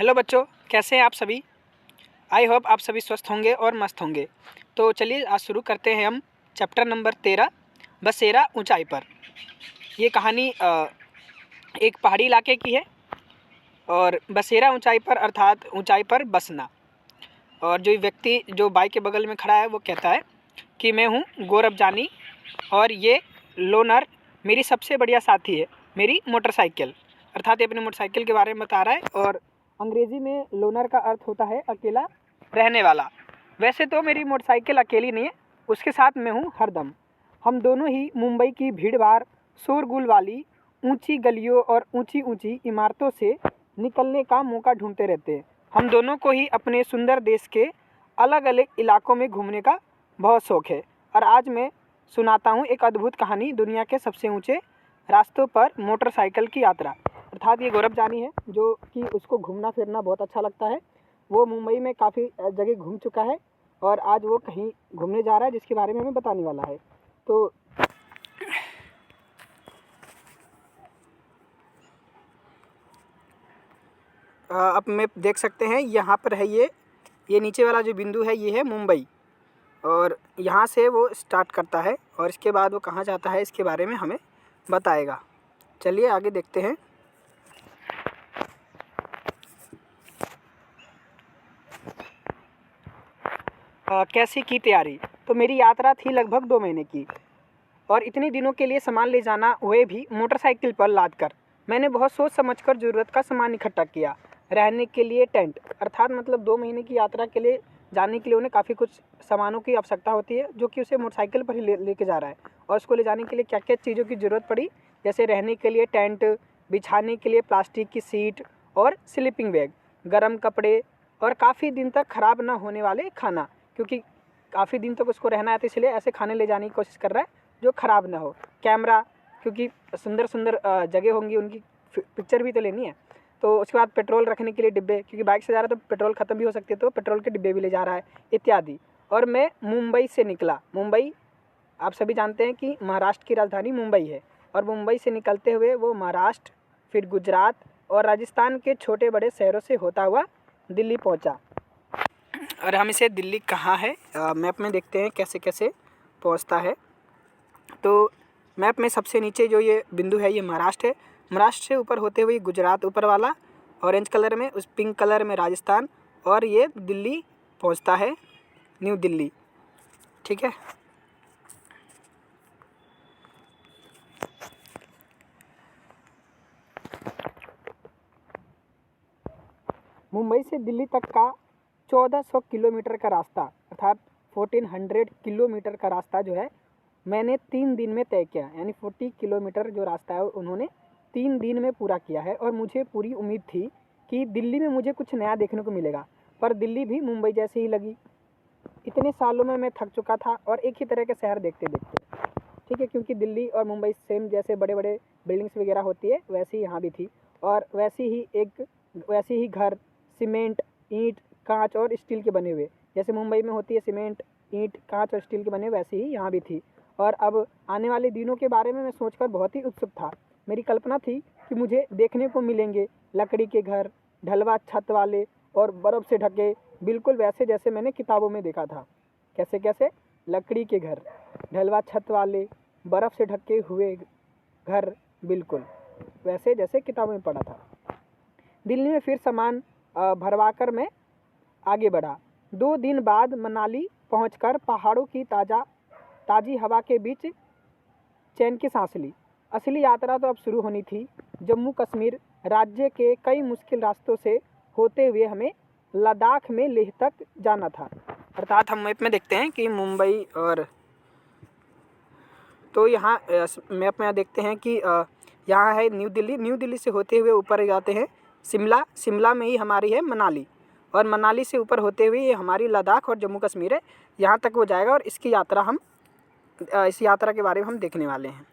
Hello बच्चों, कैसे हैं आप सभी। आई होप आप सभी स्वस्थ होंगे और मस्त होंगे। तो चलिए आज शुरू करते हैं हम चैप्टर नंबर 13 बसेरा ऊंचाई पर। ये कहानी एक पहाड़ी इलाके की है और बसेरा ऊंचाई पर अर्थात ऊंचाई पर बसना। और जो व्यक्ति जो बाइक के बगल में खड़ा है वो कहता है कि मैं हूँ गौरव जानी और ये लोनर मेरी सबसे बढ़िया साथी है, मेरी मोटरसाइकिल। अर्थात ये अपनी मोटरसाइकिल के बारे में बता रहा है और अंग्रेजी में लोनर का अर्थ होता है अकेला रहने वाला। वैसे तो मेरी मोटरसाइकिल अकेली नहीं है, उसके साथ मैं हूँ हरदम। हम दोनों ही मुंबई की भीड़-भाड़ शोरगुल वाली ऊंची गलियों और ऊंची ऊंची इमारतों से निकलने का मौका ढूंढते रहते हैं। हम दोनों को ही अपने सुंदर देश के अलग अलग इलाकों में घूमने का बहुत शौक है। और आज मैं सुनाता हूँ एक अद्भुत कहानी, दुनिया के सबसे ऊंचे रास्तों पर मोटरसाइकिल की यात्रा। अर्थात ये गौरव जानी है जो कि उसको घूमना फिरना बहुत अच्छा लगता है। वो मुंबई में काफ़ी जगह घूम चुका है और आज वो कहीं घूमने जा रहा है जिसके बारे में हमें बताने वाला है। तो अब में देख सकते हैं यहाँ पर है ये नीचे वाला जो बिंदु है ये है मुंबई और यहाँ से वो स्टार्ट करता है और इसके बाद वो कहाँ जाता है इसके बारे में हमें बताएगा। चलिए आगे देखते हैं। कैसी की तैयारी। तो मेरी यात्रा थी लगभग 2 महीने की और इतने दिनों के लिए सामान ले जाना, हुए भी मोटरसाइकिल पर लाद कर। मैंने बहुत सोच समझकर ज़रूरत का सामान इकट्ठा किया। रहने के लिए टेंट, अर्थात मतलब 2 महीने की यात्रा के लिए जाने के लिए उन्हें काफ़ी कुछ सामानों की आवश्यकता होती है जो कि उसे मोटरसाइकिल पर ही लेके जा रहा है। और उसको ले जाने के लिए क्या क्या चीज़ों की ज़रूरत पड़ी, जैसे रहने के लिए टेंट, बिछाने के लिए प्लास्टिक की सीट और स्लीपिंग बैग, गर्म कपड़े और काफ़ी दिन तक ख़राब ना होने वाले खाना, क्योंकि काफ़ी दिन तक उसको रहना है तो इसलिए ऐसे खाने ले जाने की कोशिश कर रहा है जो ख़राब ना हो। कैमरा, क्योंकि सुंदर सुंदर जगह होंगी, उनकी पिक्चर भी तो लेनी है। तो उसके बाद पेट्रोल रखने के लिए डिब्बे, क्योंकि बाइक से जा रहा है तो पेट्रोल ख़त्म भी हो सकती है तो पेट्रोल के डिब्बे भी ले जा रहा है, इत्यादि। और मैं मुंबई से निकला। मुंबई आप सभी जानते हैं कि महाराष्ट्र की राजधानी मुंबई है और मुंबई से निकलते हुए वो महाराष्ट्र, फिर गुजरात और राजस्थान के छोटे बड़े शहरों से होता हुआ दिल्ली पहुंचा। और हम इसे दिल्ली कहाँ है मैप में देखते हैं कैसे कैसे पहुंचता है। तो मैप में सबसे नीचे जो ये बिंदु है ये महाराष्ट्र है। महाराष्ट्र से ऊपर होते हुए गुजरात ऊपर वाला ऑरेंज कलर में, उस पिंक कलर में राजस्थान, और ये दिल्ली पहुंचता है, न्यू दिल्ली। ठीक है। मुंबई से दिल्ली तक का 1400 किलोमीटर का रास्ता, अर्थात 1400 किलोमीटर का रास्ता जो है मैंने 3 दिन में तय किया। यानी 40 किलोमीटर जो रास्ता है उन्होंने 3 दिन में पूरा किया है। और मुझे पूरी उम्मीद थी कि दिल्ली में मुझे कुछ नया देखने को मिलेगा, पर दिल्ली भी मुंबई जैसी ही लगी। इतने सालों में मैं थक चुका था और एक ही तरह के शहर देखते देखते। ठीक है, क्योंकि दिल्ली और मुंबई सेम जैसे बड़े बड़े बिल्डिंग्स वगैरह होती है वैसे ही यहाँ भी थी। और वैसी ही घर, सीमेंट, ईंट, कांच और स्टील के बने हुए, जैसे मुंबई में होती है सीमेंट, ईंट, कांच और स्टील के बने, वैसे ही यहाँ भी थी। और अब आने वाले दिनों के बारे में मैं सोचकर बहुत ही उत्सुक था। मेरी कल्पना थी कि मुझे देखने को मिलेंगे लकड़ी के घर, ढलवा छत वाले और बर्फ़ से ढके, बिल्कुल वैसे जैसे मैंने किताबों में देखा था। कैसे कैसे? लकड़ी के घर, ढलवा छत वाले, बर्फ़ से ढके हुए घर, बिल्कुल वैसे जैसे किताबों में पढ़ा था। दिल्ली में फिर सामान भरवा कर मैं आगे बढ़ा। 2 दिन बाद मनाली पहुंचकर पहाड़ों की ताज़ी हवा के बीच चैन की सांस ली। असली यात्रा तो अब शुरू होनी थी। जम्मू कश्मीर राज्य के कई मुश्किल रास्तों से होते हुए हमें लद्दाख में लेह तक जाना था। अर्थात हम मैप में देखते हैं कि मुंबई और तो यहाँ मैप में देखते हैं कि यहाँ है न्यू दिल्ली। न्यू दिल्ली से होते हुए ऊपर जाते हैं शिमला। शिमला में ही हमारी है मनाली और मनाली से ऊपर होते हुए ये हमारी लद्दाख और जम्मू कश्मीर है। यहाँ तक वो जाएगा और इसकी यात्रा हम इस यात्रा के बारे में हम देखने वाले हैं।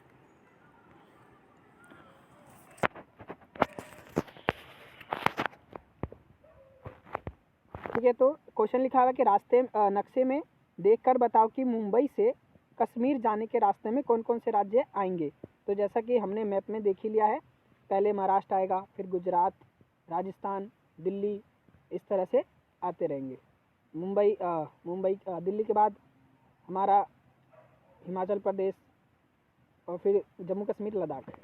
ठीक है, तो क्वेश्चन लिखा हुआ कि रास्ते नक्शे में देखकर बताओ कि मुंबई से कश्मीर जाने के रास्ते में कौन कौन से राज्य आएंगे। तो जैसा कि हमने मैप में देख ही लिया है, पहले महाराष्ट्र आएगा, फिर गुजरात, राजस्थान, दिल्ली, इस तरह से आते रहेंगे। मुंबई दिल्ली के बाद हमारा हिमाचल प्रदेश और फिर जम्मू कश्मीर, लद्दाख।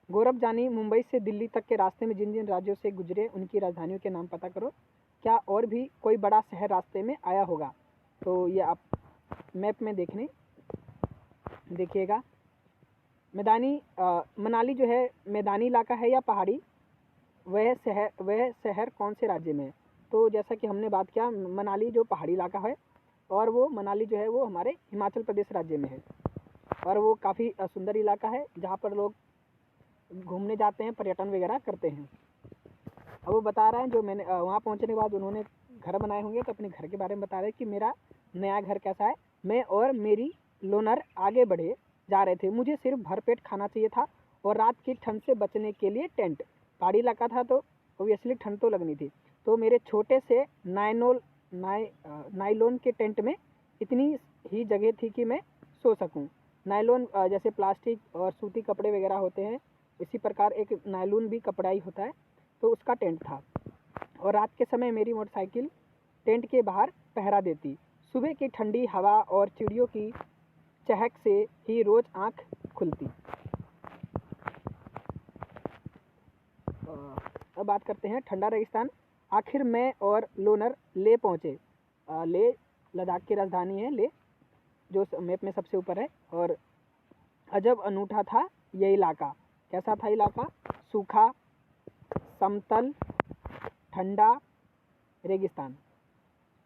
गौरव जानी, मुंबई से दिल्ली तक के रास्ते में जिन जिन राज्यों से गुजरे उनकी राजधानियों के नाम पता करो। क्या और भी कोई बड़ा शहर रास्ते में आया होगा? तो ये आप मैप में देखिएगा। मनाली जो है मैदानी इलाका है या पहाड़ी? वह शहर कौन से राज्य में है? तो जैसा कि हमने बात किया, मनाली जो पहाड़ी इलाका है और वो मनाली जो है वो हमारे हिमाचल प्रदेश राज्य में है और वो काफ़ी सुंदर इलाका है जहाँ पर लोग घूमने जाते हैं, पर्यटन वगैरह करते हैं। अब वो बता रहे हैं जो मैंने वहाँ पहुँचने के बाद उन्होंने घर बनाए होंगे, तो अपने घर के बारे में बता रहे हैं कि मेरा नया घर कैसा है। मैं और मेरी लोनर आगे बढ़े जा रहे थे। मुझे सिर्फ भरपेट खाना चाहिए था और रात की ठंड से बचने के लिए टेंट। पहाड़ी इलाका था तो ओबियसली ठंड तो लगनी थी, तो मेरे छोटे से नायलॉन के टेंट में इतनी ही जगह थी कि मैं सो सकूं। नायलॉन जैसे प्लास्टिक और सूती कपड़े वगैरह होते हैं, इसी प्रकार एक नायलॉन भी कपड़ा ही होता है, तो उसका टेंट था। और रात के समय मेरी मोटरसाइकिल टेंट के बाहर पहरा देती। सुबह की ठंडी हवा और चिड़ियों की चहक से ही रोज़ आँख खुलती। अब बात करते हैं ठंडा रेगिस्तान। आखिर मैं और लोनर ले पहुँचे। ले लद्दाख की राजधानी है, ले जो मैप में सबसे ऊपर है। और अजब अनूठा था यह इलाका। कैसा था इलाका? सूखा, समतल, ठंडा, रेगिस्तान।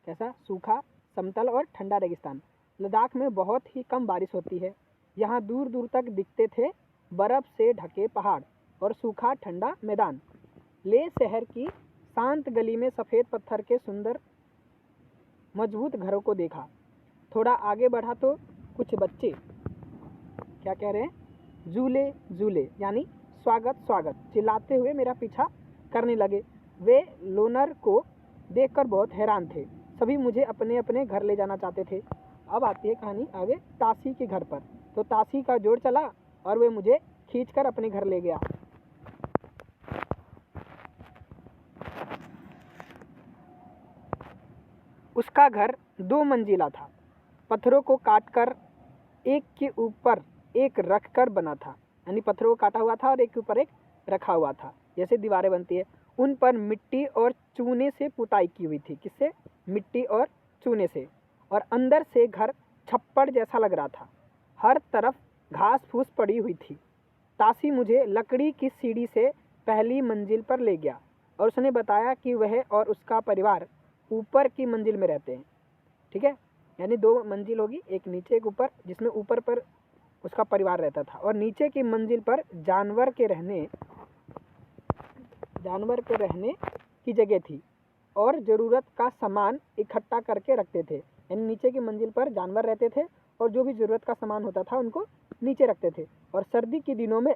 कैसा? सूखा, समतल और ठंडा रेगिस्तान। लद्दाख में बहुत ही कम बारिश होती है। यहाँ दूर दूर तक दिखते थे बर्फ़ से ढके पहाड़ और सूखा ठंडा मैदान। ले शहर की शांत गली में सफ़ेद पत्थर के सुंदर मजबूत घरों को देखा। थोड़ा आगे बढ़ा तो कुछ बच्चे क्या कह रहे हैं? झूले झूले यानी स्वागत स्वागत चिल्लाते हुए मेरा पीछा करने लगे। वे लोनर को देखकर बहुत हैरान थे। सभी मुझे अपने अपने घर ले जाना चाहते थे। अब आती है कहानी आगे तासी के घर पर। तो तासी का जोड़ चला और वे मुझे खींचकर अपने घर ले गया। उसका घर 2 मंजिला था। पत्थरों को काटकर एक के ऊपर एक रखकर बना था, यानी पत्थरों को काटा हुआ था और एक के ऊपर एक रखा हुआ था, जैसे दीवारें बनती है। उन पर मिट्टी और चूने से पुताई की हुई थी। किससे? मिट्टी और चूने से। और अंदर से घर छप्पड़ जैसा लग रहा था। हर तरफ घास फूस पड़ी हुई थी। तासी मुझे लकड़ी की सीढ़ी से पहली मंजिल पर ले गया और उसने बताया कि वह और उसका परिवार ऊपर की मंजिल में रहते हैं। ठीक है, यानी 2 मंजिल होगी, एक नीचे एक ऊपर, जिसमें ऊपर पर उसका परिवार रहता था और नीचे की मंजिल पर जानवर के रहने की जगह थी और ज़रूरत का सामान इकट्ठा करके रखते थे। यानी नीचे की मंजिल पर जानवर रहते थे और जो भी ज़रूरत का सामान होता था उनको नीचे रखते थे। और सर्दी के दिनों में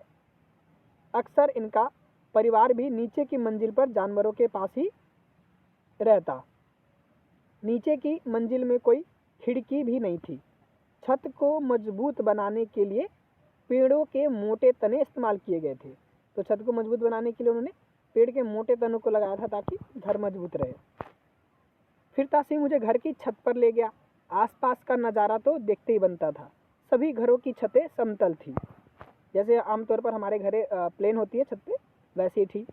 अक्सर इनका परिवार भी नीचे की मंजिल पर जानवरों के पास ही रहता। नीचे की मंजिल में कोई खिड़की भी नहीं थी। छत को मजबूत बनाने के लिए पेड़ों के मोटे तने इस्तेमाल किए गए थे। तो छत को मजबूत बनाने के लिए उन्होंने पेड़ के मोटे तनों को लगाया था ताकि घर मजबूत रहे। फिर तासी मुझे घर की छत पर ले गया। आसपास का नज़ारा तो देखते ही बनता था। सभी घरों की छतें समतल थी, जैसे आमतौर पर हमारे घरे प्लेन होती है छत पे, वैसी ही थी।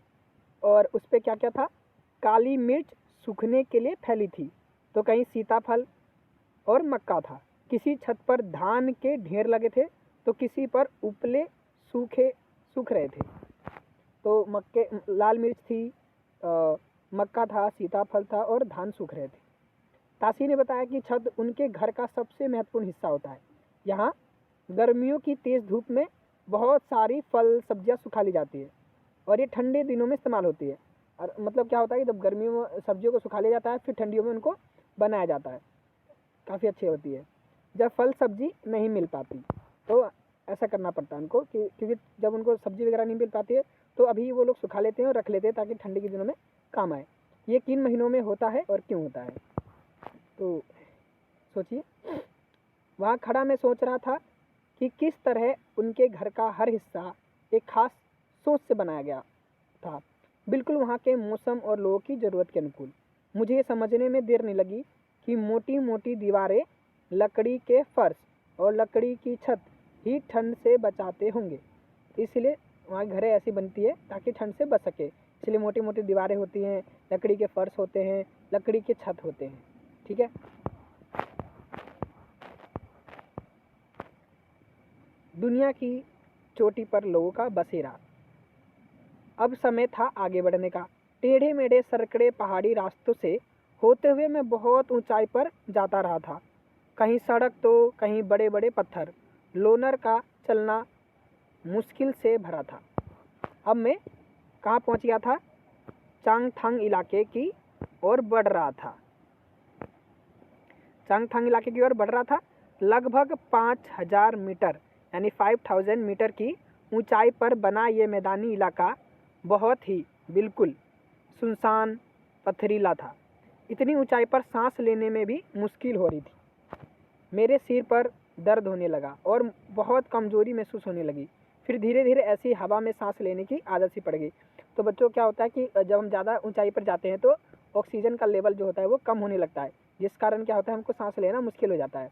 और उस पर क्या क्या था? काली मिर्च सूखने के लिए फैली थी, तो कहीं सीताफल और मक्का था। किसी छत पर धान के ढेर लगे थे तो किसी पर उपले सूख रहे थे। तो लाल मिर्च थी, मक्का था, सीताफल था और धान सूख रहे थे। तासी ने बताया कि छत उनके घर का सबसे महत्वपूर्ण हिस्सा होता है। यहाँ गर्मियों की तेज़ धूप में बहुत सारी फल सब्जियाँ सुखा ली जाती है और ये ठंडे दिनों में इस्तेमाल होती है। और मतलब क्या होता है कि जब गर्मियों में सब्जियों को सुखा लिया जाता है, फिर ठंडियों में उनको बनाया जाता है, काफ़ी अच्छी होती है। जब फल सब्जी नहीं मिल पाती तो ऐसा करना पड़ता है उनको, क्योंकि जब उनको सब्जी वगैरह नहीं मिल पाती है तो अभी वो लोग सुखा लेते हैं और रख लेते हैं ताकि ठंडी के दिनों में काम आए। ये किन महीनों में होता है और क्यों होता है? तो सोचिए। वहाँ खड़ा मैं सोच रहा था कि किस तरह उनके घर का हर हिस्सा एक खास सोच से बनाया गया था। बिल्कुल वहाँ के मौसम और लोगों की ज़रूरत के अनुकूल। मुझे ये समझने में देर नहीं लगी कि मोटी मोटी दीवारें, लकड़ी के फर्श और लकड़ी की छत ही ठंड से बचाते होंगे। इसलिए वहाँ घरें ऐसी बनती है ताकि ठंड से बच सके, इसलिए मोटी मोटी दीवारें होती हैं, लकड़ी के फर्श होते हैं, लकड़ी के छत होते हैं। ठीक है। दुनिया की चोटी पर लोगों का बसेरा। अब समय था आगे बढ़ने का। टेढ़े मेढ़े सरकड़े पहाड़ी रास्तों से होते हुए मैं बहुत ऊंचाई पर जाता रहा था। कहीं सड़क तो कहीं बड़े बड़े पत्थर। लोनर का चलना मुश्किल से भरा था। अब मैं कहाँ पहुँच गया था? चांगथांग इलाके की ओर बढ़ रहा था। चांगथांग इलाके की ओर बढ़ रहा था। लगभग 5000 मीटर यानी 5000 मीटर की ऊंचाई पर बना ये मैदानी इलाका बहुत ही बिल्कुल सुनसान पथरीला था। इतनी ऊंचाई पर सांस लेने में भी मुश्किल हो रही थी। मेरे सिर पर दर्द होने लगा और बहुत कमज़ोरी महसूस होने लगी। फिर धीरे धीरे ऐसी हवा में सांस लेने की आदत सी पड़ गई। तो बच्चों क्या होता है कि जब हम ज़्यादा ऊंचाई पर जाते हैं तो ऑक्सीजन का लेवल जो होता है वो कम होने लगता है, जिस कारण क्या होता है हमको सांस लेना मुश्किल हो जाता है।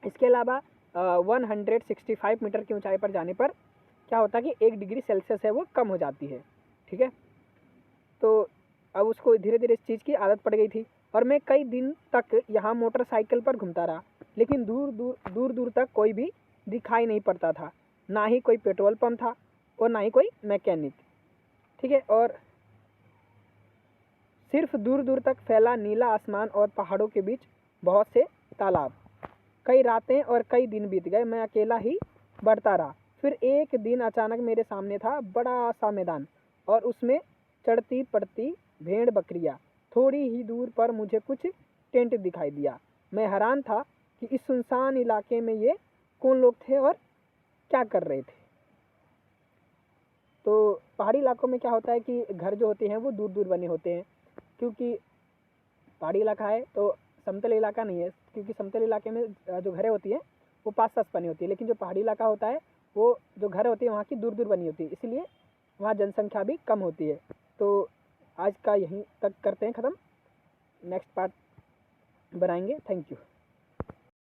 इसके अलावा 165 मीटर की ऊंचाई पर जाने पर क्या होता है कि 1 डिग्री सेल्सियस है वो कम हो जाती है। ठीक है। तो अब उसको धीरे धीरे इस चीज़ की आदत पड़ गई थी और मैं कई दिन तक यहाँ मोटरसाइकिल पर घूमता रहा, लेकिन दूर दूर तक कोई भी दिखाई नहीं पड़ता था। ना ही कोई पेट्रोल पंप था और ना ही कोई मैकेनिक। ठीक है। और सिर्फ दूर दूर तक फैला नीला आसमान और पहाड़ों के बीच बहुत से तालाब। कई रातें और कई दिन बीत गए, मैं अकेला ही बढ़ता रहा। फिर एक दिन अचानक मेरे सामने था बड़ा सा मैदान और उसमें चढ़ती पड़ती भेड़ बकरियां। थोड़ी ही दूर पर मुझे कुछ टेंट दिखाई दिया। मैं हैरान था कि इस सुनसान इलाके में ये कौन लोग थे और क्या कर रहे थे। तो पहाड़ी इलाकों में क्या होता है कि घर जो होते हैं वो दूर दूर बने होते हैं, क्योंकि पहाड़ी इलाका है तो समतल इलाका नहीं है। क्योंकि समतल इलाके में जो घरें होती हैं वो पास पास बनी होती है, लेकिन जो पहाड़ी इलाका होता है वो जो घर होती है वहाँ की दूर दूर बनी होती है, इसलिए वहाँ जनसंख्या भी कम होती है। तो आज का यहीं तक करते हैं ख़त्म, नेक्स्ट पार्ट बनाएंगे। Thank you.